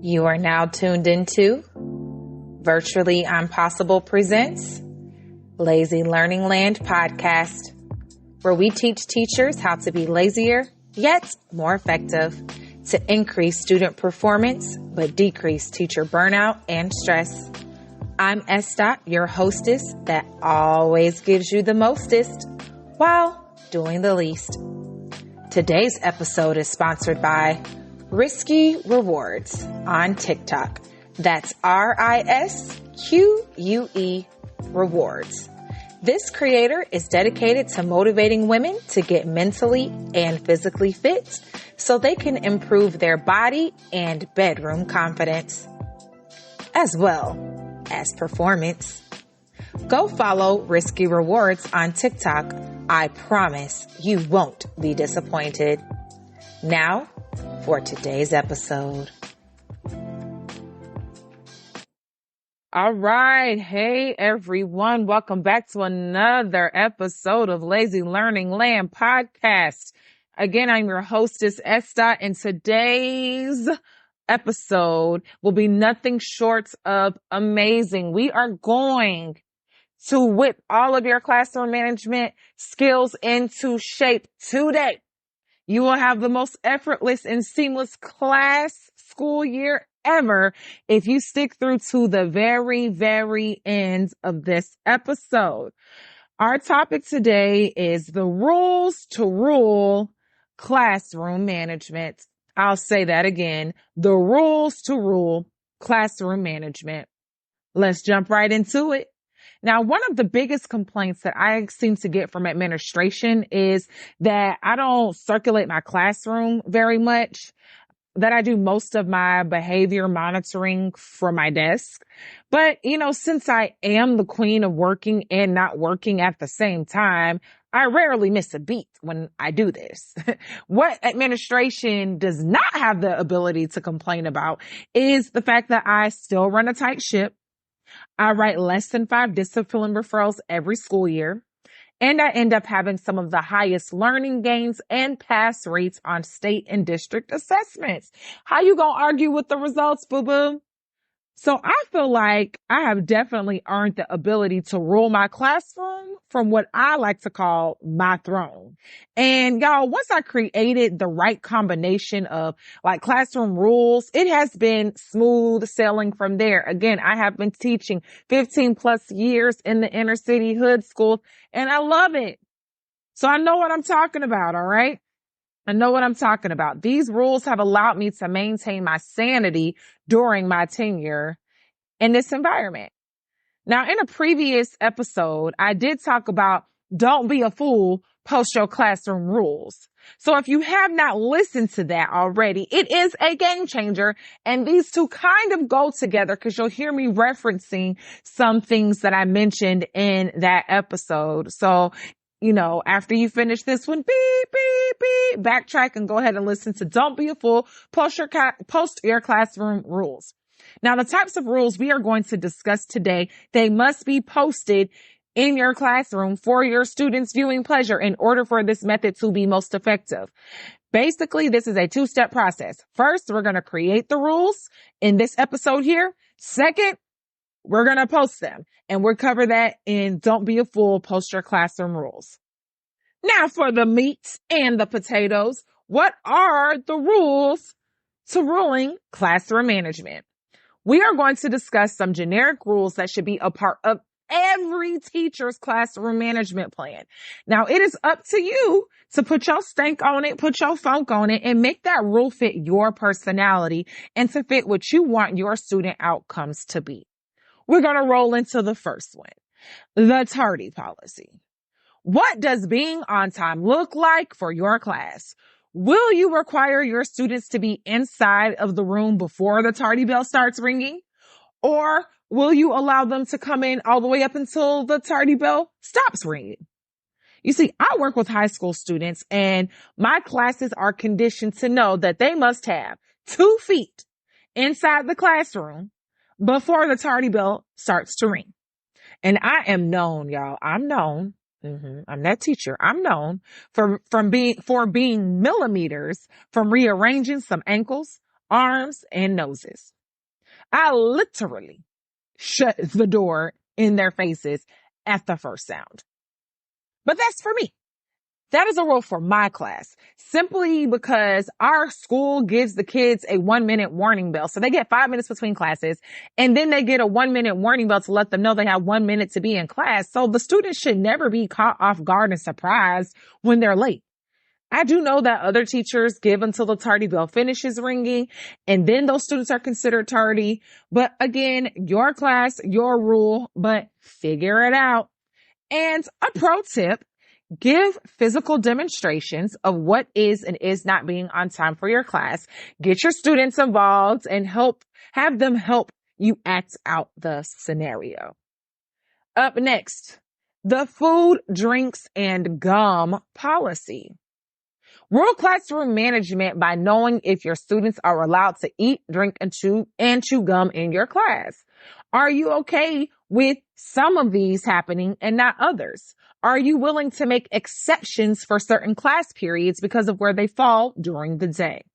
You are now tuned into Virtually Impossible Presents Lazy Learning Land podcast, where we teach teachers how to be lazier yet more effective to increase student performance but decrease teacher burnout and stress. I'm S.Dot, your hostess that always gives you the mostest while doing the least. Today's episode is sponsored by Risky Rewards on TikTok. That's RISQUE Rewards. This creator is dedicated to motivating women to get mentally and physically fit so they can improve their body and bedroom confidence, as well as performance. Go follow Risky Rewards on TikTok. I promise you won't be disappointed. Now, for today's episode. All right. Hey, everyone. Welcome back to another episode of Lazy Learning Land podcast. Again, I'm your hostess, S.Dot, and today's episode will be nothing short of amazing. We are going to whip all of your classroom management skills into shape today. You will have the most effortless and seamless school year ever if you stick through to the very, very end of this episode. Our topic today is the rules to rule classroom management. I'll say that again, the rules to rule classroom management. Let's jump right into it. Now, one of the biggest complaints that I seem to get from administration is that I don't circulate my classroom very much, that I do most of my behavior monitoring from my desk. But, since I am the queen of working and not working at the same time, I rarely miss a beat when I do this. What administration does not have the ability to complain about is the fact that I still run a tight ship. I write less than 5 discipline referrals every school year, and I end up having some of the highest learning gains and pass rates on state and district assessments. How you gonna argue with the results, boo-boo? So I feel like I have definitely earned the ability to rule my classroom from what I like to call my throne. And y'all, once I created the right combination of classroom rules, it has been smooth sailing from there. Again, I have been teaching 15 plus years in the inner city hood schools, and I love it. So I know what I'm talking about, all right? I know what I'm talking about. These rules have allowed me to maintain my sanity during my tenure in this environment. Now, in a previous episode, I did talk about don't be a fool, post your classroom rules. So if you have not listened to that already, it is a game changer. And these two kind of go together because you'll hear me referencing some things that I mentioned in that episode. So after you finish this one, beep, beep, beep, backtrack and go ahead and listen to Don't Be a Fool, post your classroom rules. Now, the types of rules we are going to discuss today, they must be posted in your classroom for your students' viewing pleasure in order for this method to be most effective. Basically, this is a 2-step process. First, we're going to create the rules in this episode here. Second, we're going to post them, and we'll cover that in Don't Be a Fool, post your classroom rules. Now for the meat and the potatoes, what are the rules to ruling classroom management? We are going to discuss some generic rules that should be a part of every teacher's classroom management plan. Now, it is up to you to put your stank on it, put your funk on it, and make that rule fit your personality and to fit what you want your student outcomes to be. We're going to roll into the first one, the tardy policy. What does being on time look like for your class? Will you require your students to be inside of the room before the tardy bell starts ringing? Or will you allow them to come in all the way up until the tardy bell stops ringing? You see, I work with high school students, and my classes are conditioned to know that they must have 2 feet inside the classroom before the tardy bell starts to ring. And I am known, y'all. I'm known. I'm that teacher. I'm known for being millimeters from rearranging some ankles arms, and noses. I literally shut the door in their faces at the first sound. But that's for me. That is a rule for my class, simply because our school gives the kids a 1-minute warning bell. So they get 5 minutes between classes, and then they get a 1-minute warning bell to let them know they have 1 minute to be in class. So the students should never be caught off guard and surprised when they're late. I do know that other teachers give until the tardy bell finishes ringing, and then those students are considered tardy. But again, your class, your rule, but figure it out. And a pro tip: give physical demonstrations of what is and is not being on time for your class. Get your students involved and have them help you act out the scenario. Up next, the food, drinks, and gum policy. Rule classroom management by knowing if your students are allowed to eat, drink, and chew gum in your class. Are you okay with some of these happening and not others? Are you willing to make exceptions for certain class periods because of where they fall during the day?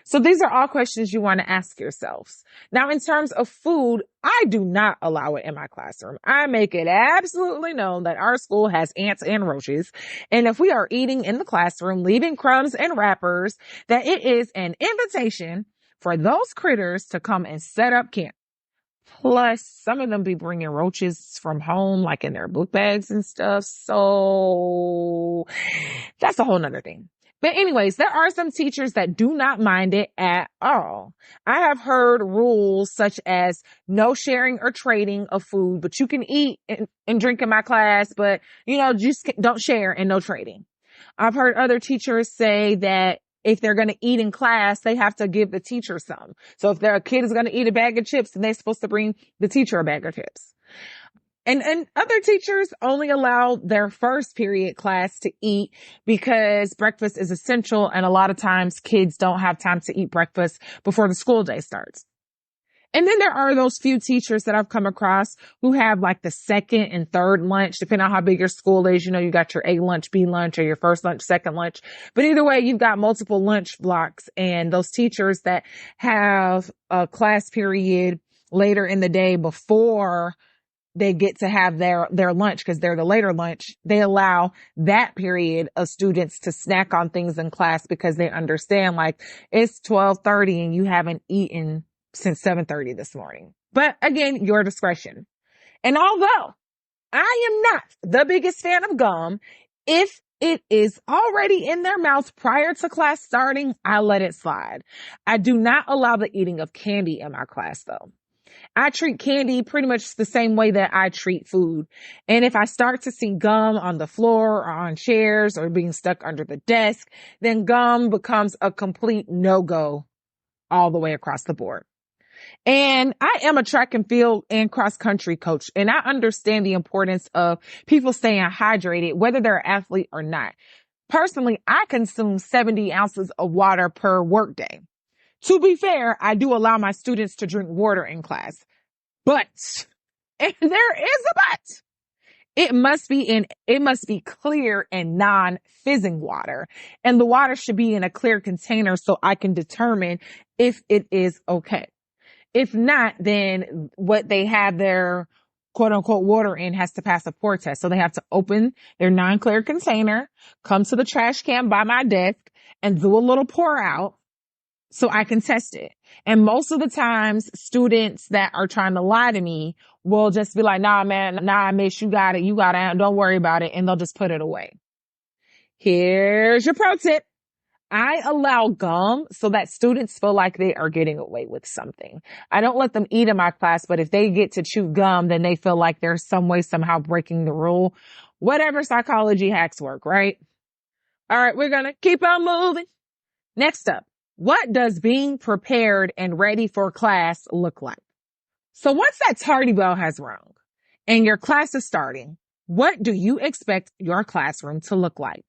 So these are all questions you want to ask yourselves. Now, in terms of food, I do not allow it in my classroom. I make it absolutely known that our school has ants and roaches. And if we are eating in the classroom, leaving crumbs and wrappers, that it is an invitation for those critters to come and set up camp. Plus, some of them be bringing roaches from home, like in their book bags and stuff. So that's a whole nother thing. But anyways, there are some teachers that do not mind it at all. I have heard rules such as no sharing or trading of food, but you can eat and drink in my class, but just don't share and no trading. I've heard other teachers say that if they're going to eat in class, they have to give the teacher some. So if their kid is going to eat a bag of chips, then they're supposed to bring the teacher a bag of chips. And other teachers only allow their first period class to eat because breakfast is essential. And a lot of times kids don't have time to eat breakfast before the school day starts. And then there are those few teachers that I've come across who have like the second and third lunch, depending on how big your school is. You got your A lunch, B lunch, or your first lunch, second lunch. But either way, you've got multiple lunch blocks, and those teachers that have a class period later in the day before they get to have their lunch, because they're the later lunch, they allow that period of students to snack on things in class because they understand like it's 12:30 and you haven't eaten since 7:30 this morning. But again, your discretion. And although I am not the biggest fan of gum, if it is already in their mouth prior to class starting, I let it slide. I do not allow the eating of candy in my class though. I treat candy pretty much the same way that I treat food. And if I start to see gum on the floor or on chairs or being stuck under the desk, then gum becomes a complete no-go all the way across the board. And I am a track and field and cross country coach, and I understand the importance of people staying hydrated, whether they're an athlete or not. Personally, I consume 70 ounces of water per workday. To be fair, I do allow my students to drink water in class, but, and there is a but, it must be clear and non-fizzing water, and the water should be in a clear container so I can determine if it is okay. If not, then what they have their quote unquote water in has to pass a pour test. So they have to open their non-clear container, come to the trash can by my desk, and do a little pour out so I can test it. And most of the times, students that are trying to lie to me will just be like, nah, man, nah, miss, you got it, don't worry about it. And they'll just put it away. Here's your pro tip. I allow gum so that students feel like they are getting away with something. I don't let them eat in my class, but if they get to chew gum, then they feel like they're some way, somehow breaking the rule. Whatever psychology hacks work, right? All right, we're going to keep on moving. Next up, what does being prepared and ready for class look like? So once that tardy bell has rung and your class is starting, what do you expect your classroom to look like?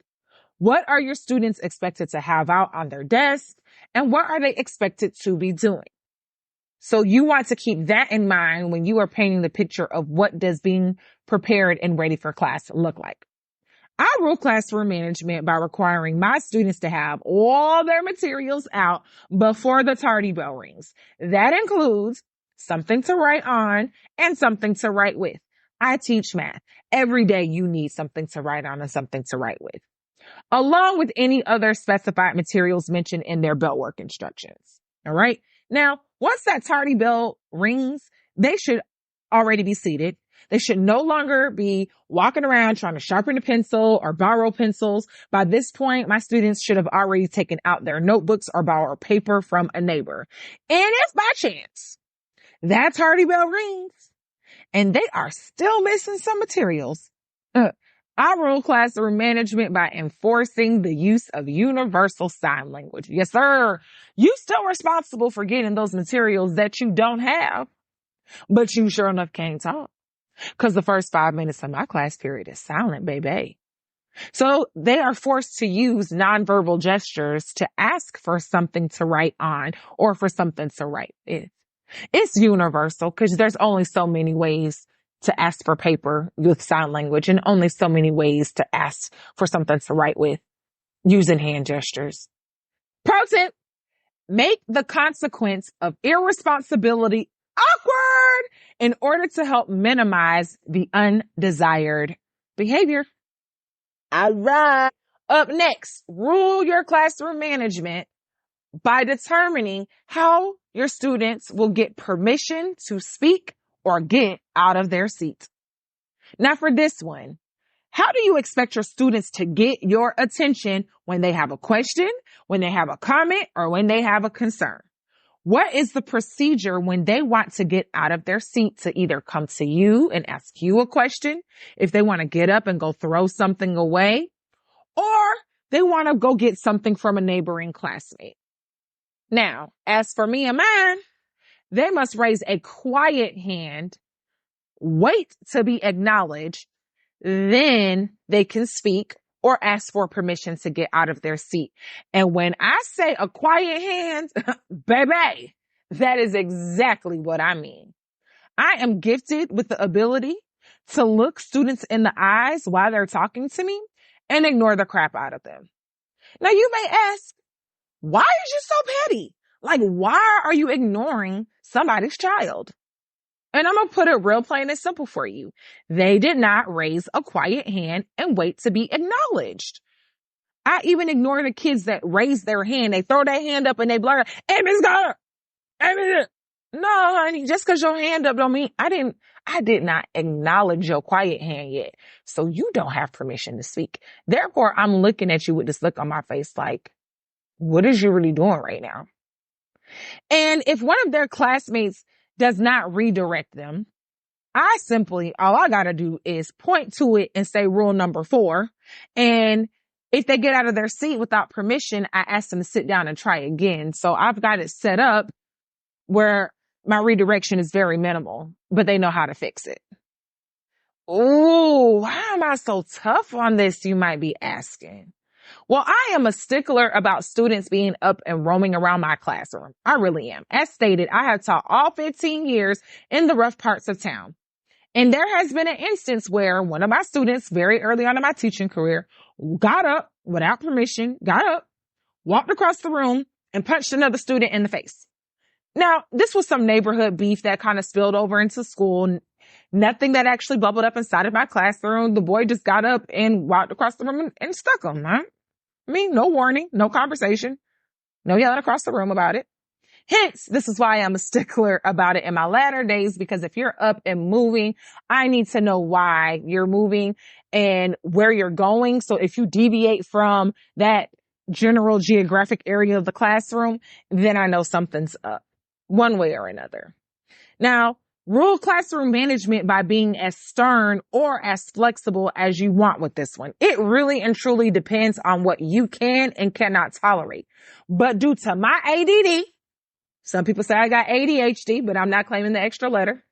What are your students expected to have out on their desk? And what are they expected to be doing? So you want to keep that in mind when you are painting the picture of what does being prepared and ready for class look like. I rule classroom management by requiring my students to have all their materials out before the tardy bell rings. That includes something to write on and something to write with. I teach math. Every day you need something to write on and something to write with, along with any other specified materials mentioned in their bell work instructions. All right. Now, once that tardy bell rings, they should already be seated. They should no longer be walking around trying to sharpen a pencil or borrow pencils. By this point, my students should have already taken out their notebooks or borrowed paper from a neighbor. And if by chance that tardy bell rings and they are still missing some materials, I rule classroom management by enforcing the use of universal sign language. Yes, sir. You still responsible for getting those materials that you don't have, but you sure enough can't talk. Because the first 5 minutes of my class period is silent, baby. So they are forced to use nonverbal gestures to ask for something to write on or for something to write with. It's universal because there's only so many ways to ask for paper with sign language and only so many ways to ask for something to write with using hand gestures. Pro tip, make the consequence of irresponsibility awkward in order to help minimize the undesired behavior. All right. Up next, rule your classroom management by determining how your students will get permission to speak or get out of their seat. Now for this one, how do you expect your students to get your attention when they have a question, when they have a comment, or when they have a concern? What is the procedure when they want to get out of their seat to either come to you and ask you a question, if they want to get up and go throw something away, or they want to go get something from a neighboring classmate? Now, as for me and mine, they must raise a quiet hand, wait to be acknowledged, then they can speak or ask for permission to get out of their seat. And when I say a quiet hand, baby, that is exactly what I mean. I am gifted with the ability to look students in the eyes while they're talking to me and ignore the crap out of them. Now you may ask, why is you so petty? Like, why are you ignoring somebody's child? And I'm going to put it real plain and simple for you. They did not raise a quiet hand and wait to be acknowledged. I even ignore the kids that raise their hand. They throw their hand up and they blurt, "Hey, Miss Garner! Hey, Miss..." No, honey, just because your hand up don't mean I did not acknowledge your quiet hand yet. So you don't have permission to speak. Therefore, I'm looking at you with this look on my face like, what is you really doing right now? And if one of their classmates does not redirect them, all I got to do is point to it and say rule number 4. And if they get out of their seat without permission, I ask them to sit down and try again. So I've got it set up where my redirection is very minimal, but they know how to fix it. Ooh, why am I so tough on this, you might be asking? Well, I am a stickler about students being up and roaming around my classroom. I really am. As stated, I have taught all 15 years in the rough parts of town. And there has been an instance where one of my students very early on in my teaching career got up without permission, walked across the room and punched another student in the face. Now, this was some neighborhood beef that kind of spilled over into school. Nothing that actually bubbled up inside of my classroom. The boy just got up and walked across the room and stuck him. Huh? I mean, no warning, no conversation, no yelling across the room about it. Hence, this is why I'm a stickler about it in my latter days, because if you're up and moving, I need to know why you're moving and where you're going. So if you deviate from that general geographic area of the classroom, then I know something's up one way or another. Now, rule classroom management by being as stern or as flexible as you want with this one. It really and truly depends on what you can and cannot tolerate. But due to my ADD, some people say I got ADHD, but I'm not claiming the extra letter.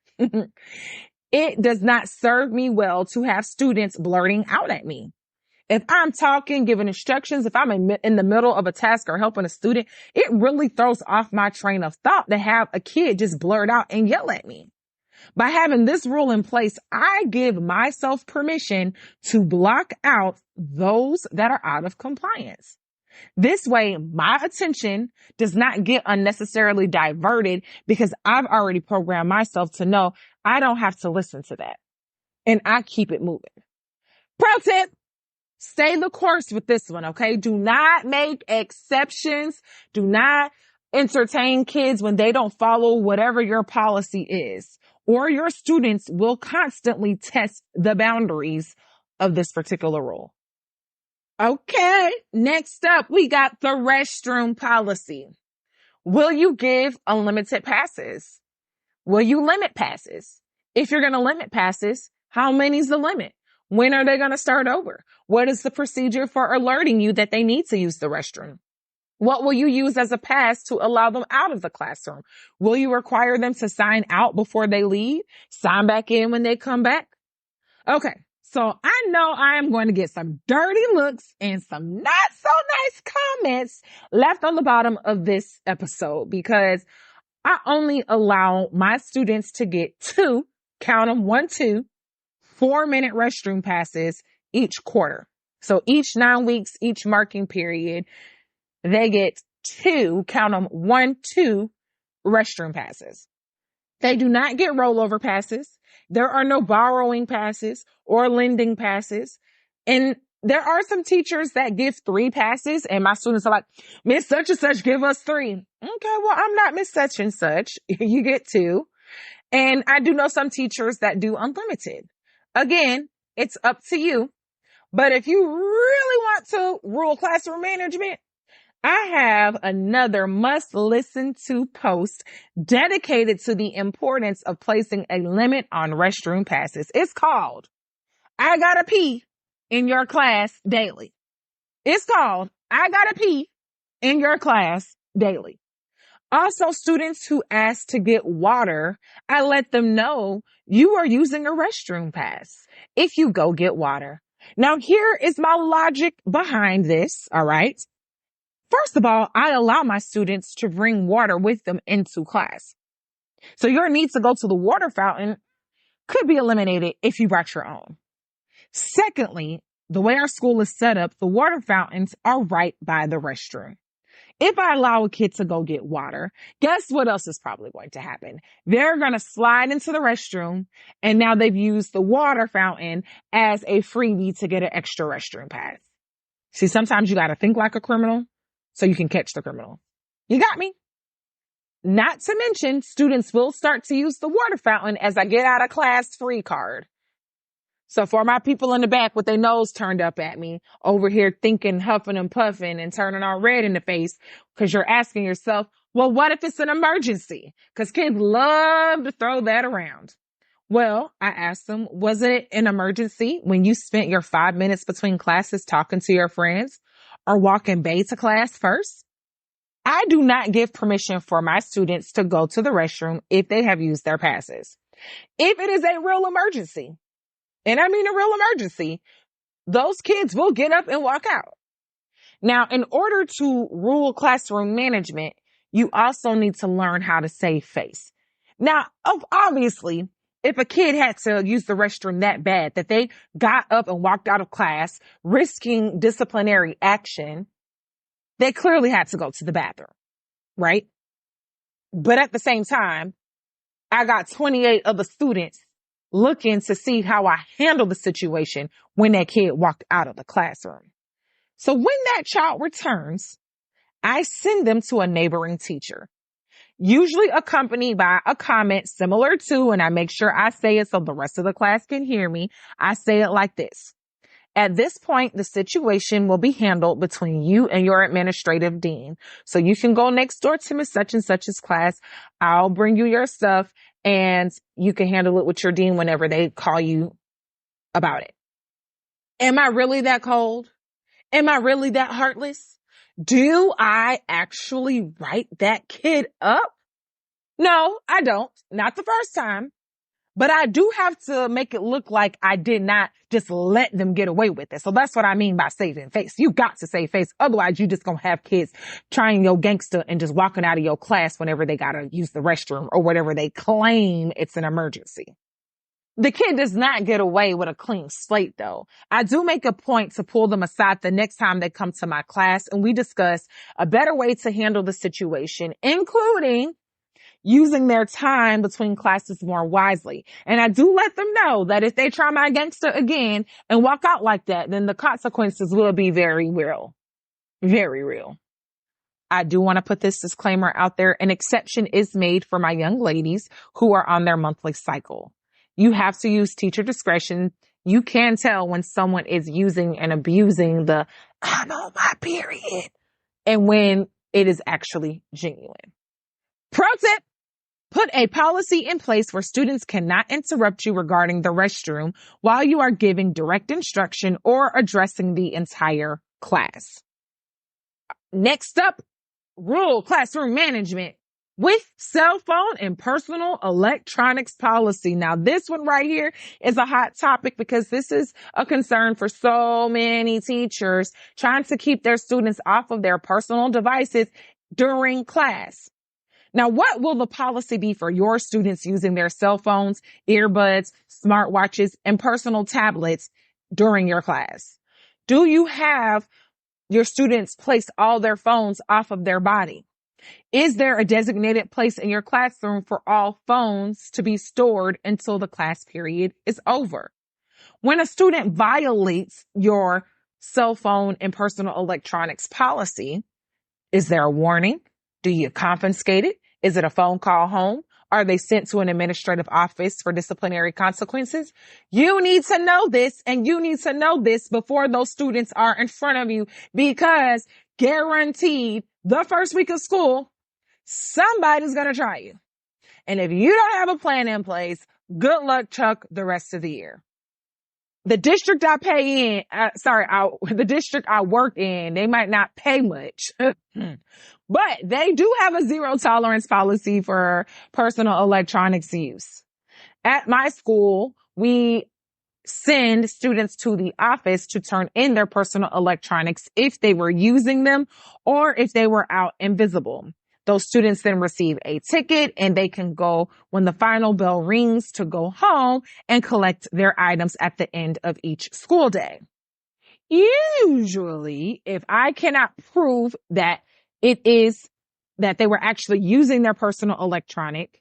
It does not serve me well to have students blurting out at me. If I'm talking, giving instructions, if I'm in the middle of a task or helping a student, it really throws off my train of thought to have a kid just blurt out and yell at me. By having this rule in place, I give myself permission to block out those that are out of compliance. This way, my attention does not get unnecessarily diverted because I've already programmed myself to know I don't have to listen to that. And I keep it moving. Pro tip, stay the course with this one, okay? Do not make exceptions. Do not entertain kids when they don't follow whatever your policy is, or your students will constantly test the boundaries of this particular rule. Okay, next up, we got the restroom policy. Will you give unlimited passes? Will you limit passes? If you're going to limit passes, how many is the limit? When are they going to start over? What is the procedure for alerting you that they need to use the restroom? What will you use as a pass to allow them out of the classroom? Will you require them to sign out before they leave? Sign back in when they come back? Okay, so I know I am going to get some dirty looks and some not so nice comments left on the bottom of this episode because I only allow my students to get two, count them, 1, 2, 4-minute restroom passes each quarter. So each 9 weeks, each marking period, they get 2, count them, 1, 2 restroom passes. They do not get rollover passes. There are no borrowing passes or lending passes. And there are some teachers that give 3 passes and my students are like, Miss such and such, give us 3. Okay, well, I'm not Miss such and such. You get 2. And I do know some teachers that do unlimited. Again, it's up to you. But if you really want to rule classroom management, I have another must listen to post dedicated to the importance of placing a limit on restroom passes. It's called, I Gotta Pee in Your Class Daily. It's called, I Gotta Pee in Your Class Daily. Also, students who ask to get water, I let them know you are using a restroom pass if you go get water. Now, here is my logic behind this, all right? First of all, I allow my students to bring water with them into class. So your need to go to the water fountain could be eliminated if you brought your own. Secondly, the way our school is set up, the water fountains are right by the restroom. If I allow a kid to go get water, guess what else is probably going to happen? They're going to slide into the restroom, and now they've used the water fountain as a freebie to get an extra restroom pass. See, sometimes you got to think like a criminal so you can catch the criminal. You got me? Not to mention, students will start to use the water fountain as I get out of class free card. So for my people in the back with their nose turned up at me, over here thinking, huffing and puffing and turning all red in the face, because you're asking yourself, well, what if it's an emergency? Because kids love to throw that around. Well, I asked them, was it an emergency when you spent your 5 minutes between classes talking to your friends or walking bae to class first? I do not give permission for my students to go to the restroom if they have used their passes. If it is a real emergency, and I mean a real emergency, those kids will get up and walk out. Now, in order to rule classroom management, you also need to learn how to save face. Now, obviously, if a kid had to use the restroom that bad that they got up and walked out of class, risking disciplinary action, they clearly had to go to the bathroom, right? But at the same time, I got 28 other students looking to see how I handle the situation when that kid walked out of the classroom. So when that child returns, I send them to a neighboring teacher, usually accompanied by a comment similar to, and I make sure I say it so the rest of the class can hear me. I say it like this. At this point, the situation will be handled between you and your administrative dean. So you can go next door to Miss such and such's class. I'll bring you your stuff and you can handle it with your dean whenever they call you about it. Am I really that cold? Am I really that heartless? Do I actually write that kid up? No, I don't. Not the first time. But I do have to make it look like I did not just let them get away with it. So that's what I mean by saving face. You got to save face. Otherwise, you just gonna have kids trying your gangster and just walking out of your class whenever they gotta use the restroom or whatever they claim it's an emergency. The kid does not get away with a clean slate, though. I do make a point to pull them aside the next time they come to my class, and we discuss a better way to handle the situation, including using their time between classes more wisely. And I do let them know that if they try my gangster again and walk out like that, then the consequences will be very real. Very real. I do want to put this disclaimer out there. An exception is made for my young ladies who are on their monthly cycle. You have to use teacher discretion. You can tell when someone is using and abusing the "I'm on my period" and when it is actually genuine. Pro tip: put a policy in place where students cannot interrupt you regarding the restroom while you are giving direct instruction or addressing the entire class. Next up, rule classroom management with cell phone and personal electronics policy. Now, this one right here is a hot topic because this is a concern for so many teachers trying to keep their students off of their personal devices during class. Now, what will the policy be for your students using their cell phones, earbuds, smartwatches, and personal tablets during your class? Do you have your students place all their phones off of their body? Is there a designated place in your classroom for all phones to be stored until the class period is over? When a student violates your cell phone and personal electronics policy, is there a warning? Do you confiscate it? Is it a phone call home? Are they sent to an administrative office for disciplinary consequences? You need to know this, and you need to know this before those students are in front of you, because guaranteed the first week of school, somebody's going to try you. And if you don't have a plan in place, good luck, Chuck, the rest of the year. The district I pay in, the district I work in, they might not pay much, but they do have a zero tolerance policy for personal electronics use. At my school, we send students to the office to turn in their personal electronics if they were using them or if they were out invisible. Those students then receive a ticket and they can go when the final bell rings to go home and collect their items at the end of each school day. Usually, if I cannot prove that it is that they were actually using their personal electronic,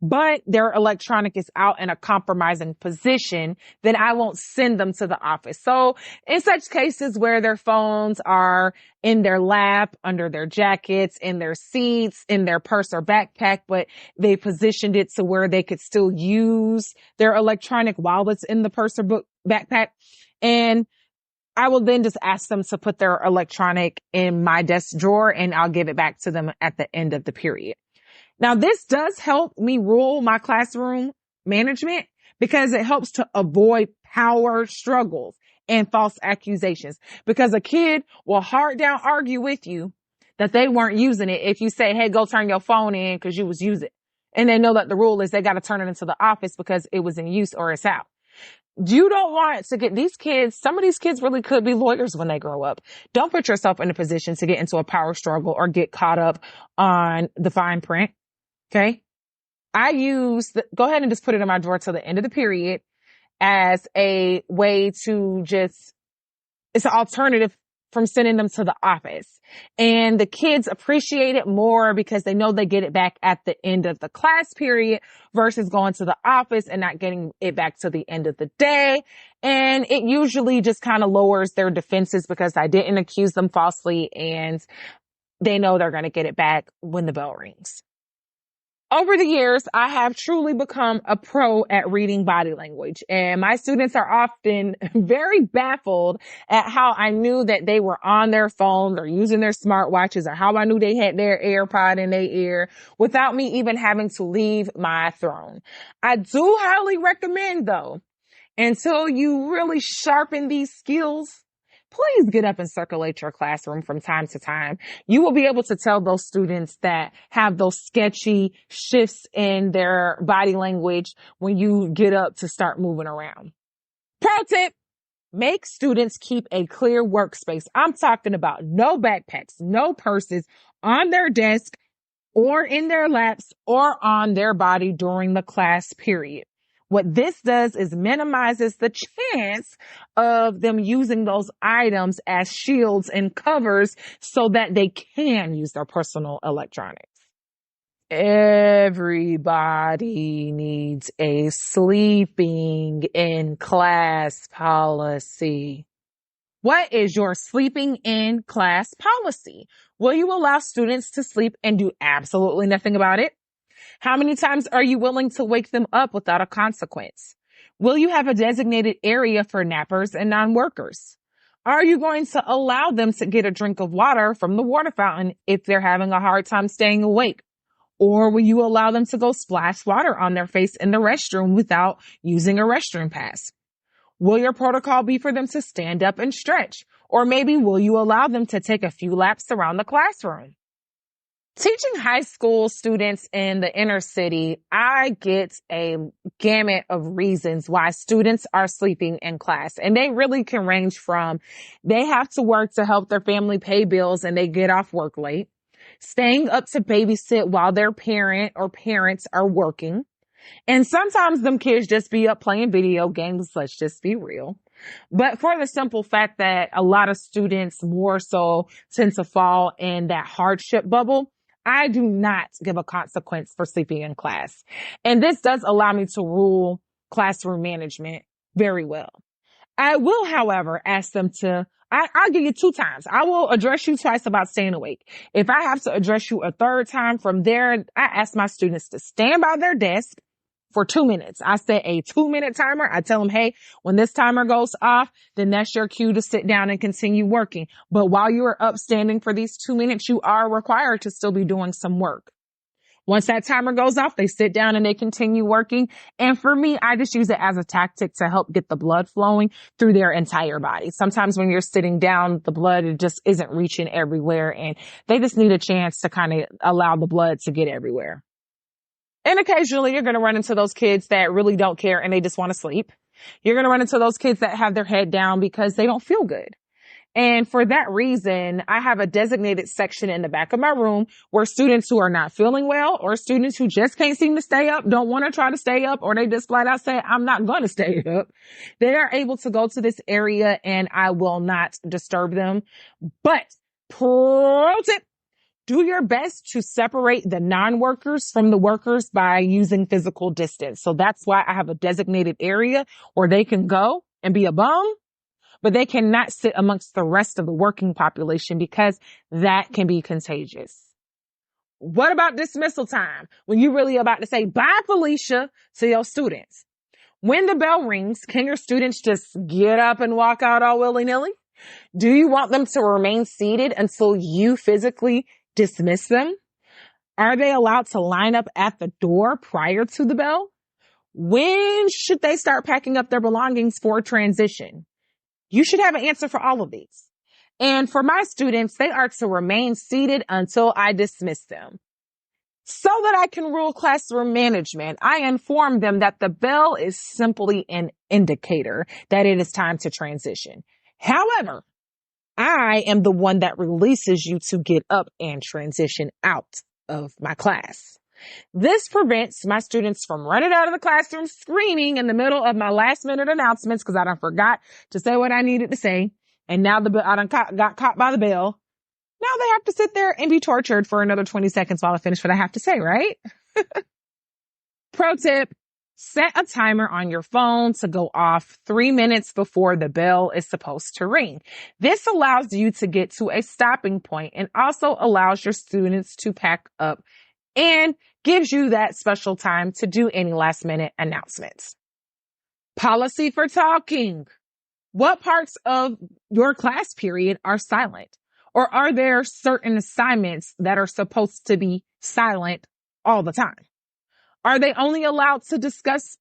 but their electronic is out in a compromising position, then I won't send them to the office. So in such cases where their phones are in their lap, under their jackets, in their seats, in their purse or backpack, but they positioned it to where they could still use their electronic while it's in the purse or backpack. And I will then just ask them to put their electronic in my desk drawer and I'll give it back to them at the end of the period. Now, this does help me rule my classroom management because it helps to avoid power struggles and false accusations, because a kid will hard down argue with you that they weren't using it if you say, hey, go turn your phone in because you was using it. And they know that the rule is they got to turn it into the office because it was in use or it's out. You don't want to get these kids. Some of these kids really could be lawyers when they grow up. Don't put yourself in a position to get into a power struggle or get caught up on the fine print. Okay. Go ahead and just put it in my drawer till the end of the period as a way to it's an alternative from sending them to the office. And the kids appreciate it more because they know they get it back at the end of the class period versus going to the office and not getting it back to the end of the day. And it usually just kind of lowers their defenses because I didn't accuse them falsely and they know they're going to get it back when the bell rings. Over the years, I have truly become a pro at reading body language, and my students are often very baffled at how I knew that they were on their phones or using their smartwatches, or how I knew they had their AirPod in their ear without me even having to leave my throne. I do highly recommend, though, until you really sharpen these skills, please get up and circulate your classroom from time to time. You will be able to tell those students that have those sketchy shifts in their body language when you get up to start moving around. Pro tip, make students keep a clear workspace. I'm talking about no backpacks, no purses on their desk or in their laps or on their body during the class period. What this does is minimizes the chance of them using those items as shields and covers so that they can use their personal electronics. Everybody needs a sleeping in class policy. What is your sleeping in class policy? Will you allow students to sleep and do absolutely nothing about it? How many times are you willing to wake them up without a consequence? Will you have a designated area for nappers and non-workers? Are you going to allow them to get a drink of water from the water fountain if they're having a hard time staying awake? Or will you allow them to go splash water on their face in the restroom without using a restroom pass? Will your protocol be for them to stand up and stretch? Or maybe will you allow them to take a few laps around the classroom? Teaching high school students in the inner city, I get a gamut of reasons why students are sleeping in class. And they really can range from they have to work to help their family pay bills and they get off work late, staying up to babysit while their parent or parents are working. And sometimes them kids just be up playing video games. Let's just be real. But for the simple fact that a lot of students more so tend to fall in that hardship bubble, I do not give a consequence for sleeping in class. And this does allow me to rule classroom management very well. I will, however, ask them to, I'll give you 2 times. I will address you twice about staying awake. If I have to address you a 3rd time from there, I ask my students to stand by their desk for 2 minutes. I set a 2-minute timer. I tell them, hey, when this timer goes off, then that's your cue to sit down and continue working. But while you are up standing for these 2 minutes, you are required to still be doing some work. Once that timer goes off, they sit down and they continue working. And for me, I just use it as a tactic to help get the blood flowing through their entire body. Sometimes when you're sitting down, the blood it just isn't reaching everywhere and they just need a chance to kind of allow the blood to get everywhere. And occasionally you're going to run into those kids that really don't care and they just want to sleep. You're going to run into those kids that have their head down because they don't feel good. And for that reason, I have a designated section in the back of my room where students who are not feeling well or students who just can't seem to stay up, don't want to try to stay up, or they just flat out say, I'm not going to stay up. They are able to go to this area and I will not disturb them. But pro tip, do your best to separate the non-workers from the workers by using physical distance. So that's why I have a designated area where they can go and be a bum, but they cannot sit amongst the rest of the working population because that can be contagious. What about dismissal time? When you're really about to say, bye, Felicia, to your students. When the bell rings, can your students just get up and walk out all willy-nilly? Do you want them to remain seated until you physically dismiss them? Are they allowed to line up at the door prior to the bell? When should they start packing up their belongings for transition? You should have an answer for all of these. And for my students, they are to remain seated until I dismiss them. So that I can rule classroom management, I inform them that the bell is simply an indicator that it is time to transition. However, I am the one that releases you to get up and transition out of my class. This prevents my students from running out of the classroom screaming in the middle of my last minute announcements because I done forgot to say what I needed to say. And now I done got caught by the bell. Now they have to sit there and be tortured for another 20 seconds while I finish what I have to say, right? Pro tip. Set a timer on your phone to go off 3 minutes before the bell is supposed to ring. This allows you to get to a stopping point and also allows your students to pack up and gives you that special time to do any last minute announcements. Policy for talking. What parts of your class period are silent? Or are there certain assignments that are supposed to be silent all the time? Are they only allowed to discuss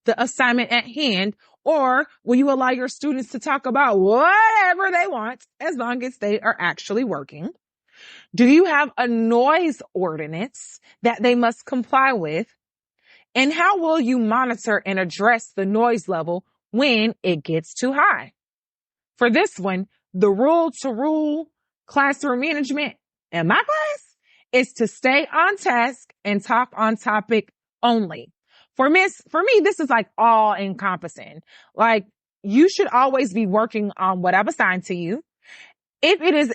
the assignment at hand, Or will you allow your students to talk about whatever they want as long as they are actually working? Do you have a noise ordinance that they must comply with? And how will you monitor and address the noise level when it gets too high? For this one, the rule to rule classroom management in my class is to stay on task and talk on topic only. For me, this is like all encompassing. Like, you should always be working on what I've assigned to you. If it is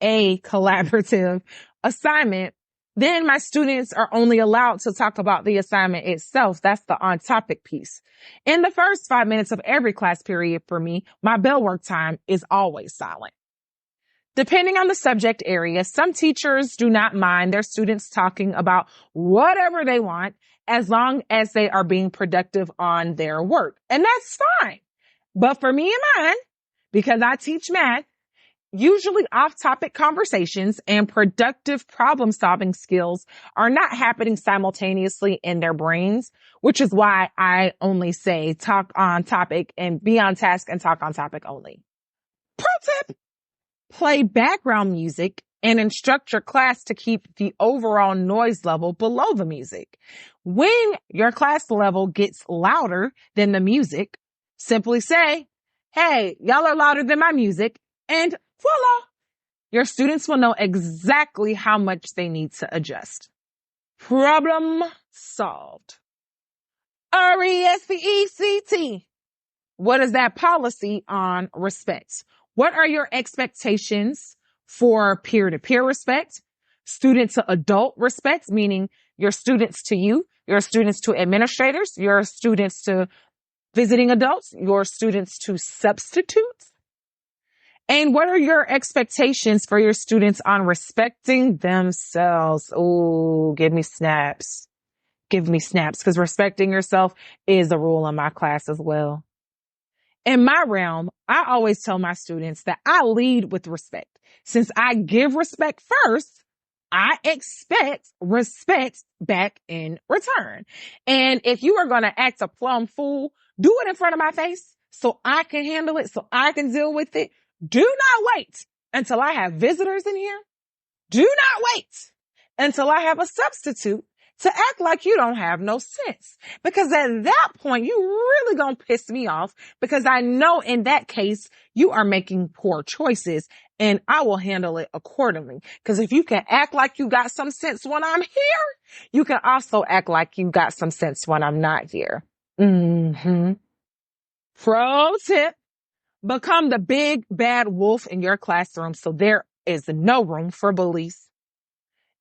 a collaborative assignment, then my students are only allowed to talk about the assignment itself. That's the on topic piece. In the first 5 minutes of every class period for me, my bell work time is always silent. Depending on the subject area, some teachers do not mind their students talking about whatever they want as long as they are being productive on their work. And that's fine. But for me and mine, because I teach math, usually off-topic conversations and productive problem-solving skills are not happening simultaneously in their brains, which is why I only say talk on topic and be on task and talk on topic only. Pro tip: play background music and instruct your class to keep the overall noise level below the music. When your class level gets louder than the music, simply say, "Hey, y'all are louder than my music," and voila, your students will know exactly how much they need to adjust. Problem solved. RESPECT. What is that policy on respect? What are your expectations for peer-to-peer respect, student to adult respect, meaning your students to you, your students to administrators, your students to visiting adults, your students to substitutes? And what are your expectations for your students on respecting themselves? Oh, give me snaps. Give me snaps, because respecting yourself is a rule in my class as well. In my realm, I always tell my students that I lead with respect. Since I give respect first, I expect respect back in return. And if you are going to act a plumb fool, do it in front of my face so I can handle it, so I can deal with it. Do not wait until I have visitors in here. Do not wait until I have a substitute to act like you don't have no sense. Because at that point, you really gonna piss me off, because I know in that case, you are making poor choices and I will handle it accordingly. Because if you can act like you got some sense when I'm here, you can also act like you got some sense when I'm not here. Pro tip: become the big bad wolf in your classroom so there is no room for bullies.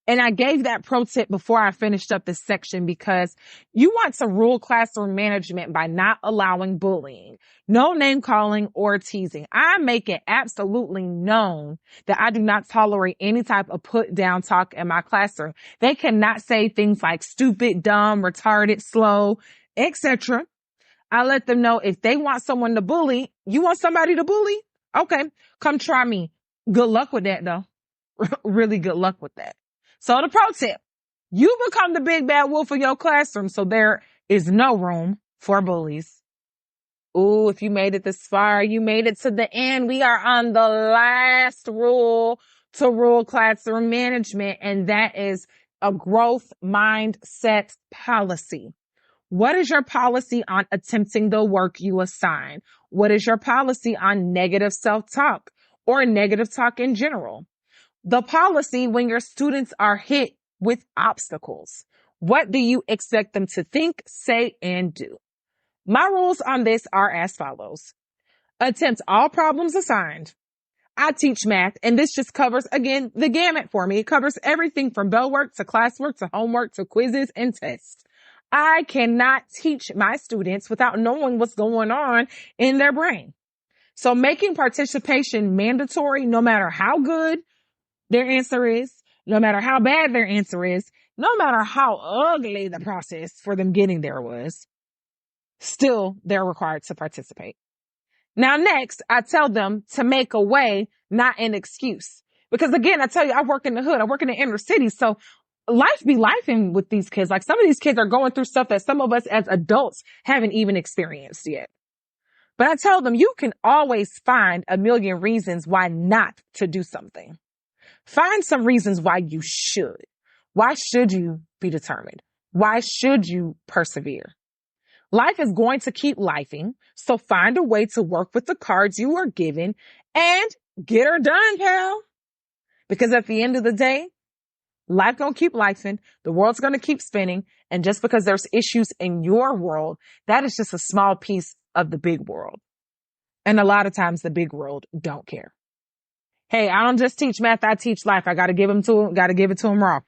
And I gave that pro tip before I finished up this section because you want to rule classroom management by not allowing bullying, no name calling or teasing. I make it absolutely known that I do not tolerate any type of put down talk in my classroom. They cannot say things like stupid, dumb, retarded, slow, etc. I let them know if they want someone to bully, you want somebody to bully? Okay, come try me. Good luck with that though. Really good luck with that. So the pro tip: you become the big bad wolf of your classroom so there is no room for bullies. Ooh, if you made it this far, you made it to the end. We are on the last rule to rule classroom management, and that is a growth mindset policy. What is your policy on attempting the work you assign? What is your policy on negative self-talk or negative talk in general? The policy when your students are hit with obstacles. What do you expect them to think, say, and do? My rules on this are as follows. Attempt all problems assigned. I teach math, and this just covers, again, the gamut for me. It covers everything from bell work to classwork to homework to quizzes and tests. I cannot teach my students without knowing what's going on in their brain. So making participation mandatory, no matter how good their answer is, no matter how bad their answer is, no matter how ugly the process for them getting there was, still they're required to participate. Now, next, I tell them to make a way, not an excuse. Because again, I tell you, I work in the hood. I work in the inner city. So life be lifing with these kids. Like some of these kids are going through stuff that some of us as adults haven't even experienced yet. But I tell them you can always find a million reasons why not to do something. Find some reasons why you should. Why should you be determined? Why should you persevere? Life is going to keep lifing, so find a way to work with the cards you are given and get her done, pal. Because at the end of the day, life gonna keep lifing, the world's gonna keep spinning, and just because there's issues in your world, that is just a small piece of the big world. And a lot of times the big world don't care. Hey, I don't just teach math, I teach life. I gotta give it to them raw.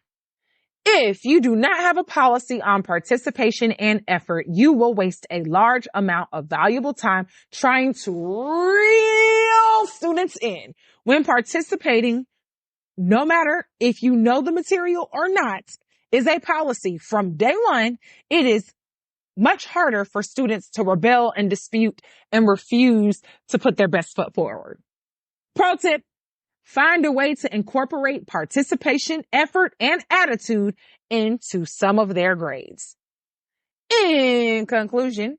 If you do not have a policy on participation and effort, you will waste a large amount of valuable time trying to reel students in. When participating, no matter if you know the material or not, is a policy from day one, it is much harder for students to rebel and dispute and refuse to put their best foot forward. Pro tip, find a way to incorporate participation, effort, and attitude into some of their grades. In conclusion,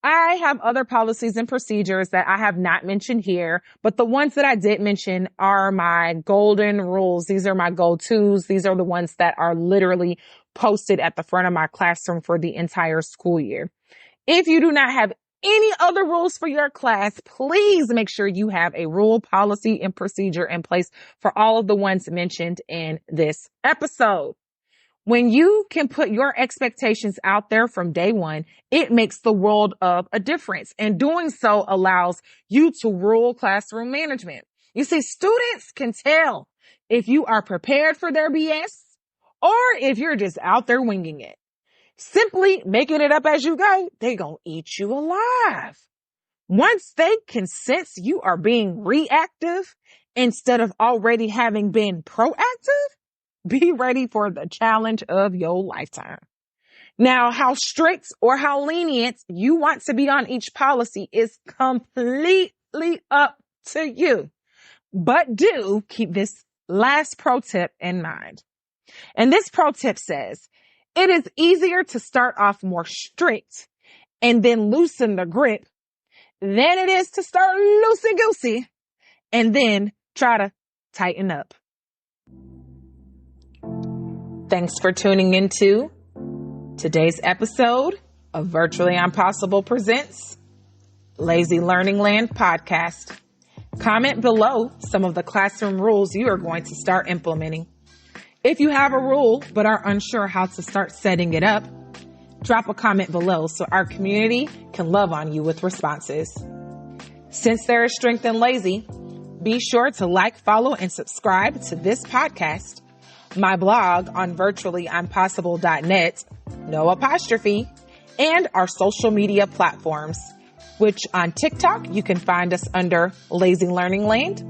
I have other policies and procedures that I have not mentioned here, but the ones that I did mention are my golden rules. These are my go-tos. These are the ones that are literally posted at the front of my classroom for the entire school year. If you do not have any other rules for your class, please make sure you have a rule, policy, and procedure in place for all of the ones mentioned in this episode. When you can put your expectations out there from day one, it makes the world of a difference. And doing so allows you to rule classroom management. You see, students can tell if you are prepared for their BS or if you're just out there winging it. Simply making it up as you go, they gonna eat you alive. Once they can sense you are being reactive instead of already having been proactive, be ready for the challenge of your lifetime. Now, how strict or how lenient you want to be on each policy is completely up to you. But do keep this last pro tip in mind. And this pro tip says, it is easier to start off more strict and then loosen the grip than it is to start loosey-goosey and then try to tighten up. Thanks for tuning into today's episode of Virtually Impossible Presents Lazy Learning Land podcast. Comment below some of the classroom rules you are going to start implementing. If you have a rule but are unsure how to start setting it up, drop a comment below so our community can love on you with responses. Since there is strength in lazy, be sure to like, follow, and subscribe to this podcast, my blog on virtuallyimpossible.net, no apostrophe, and our social media platforms, which on TikTok, you can find us under Lazy Learning Land.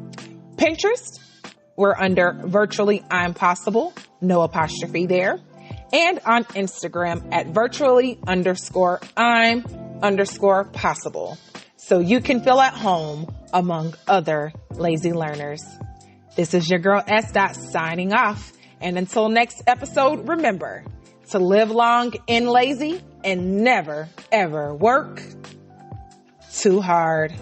Pinterest, we're under Virtually Impossible, no apostrophe there. And on Instagram at virtually_I'm_possible. So you can feel at home among other lazy learners. This is your girl S.Dot signing off. And until next episode, remember to live long and lazy and never, ever work too hard.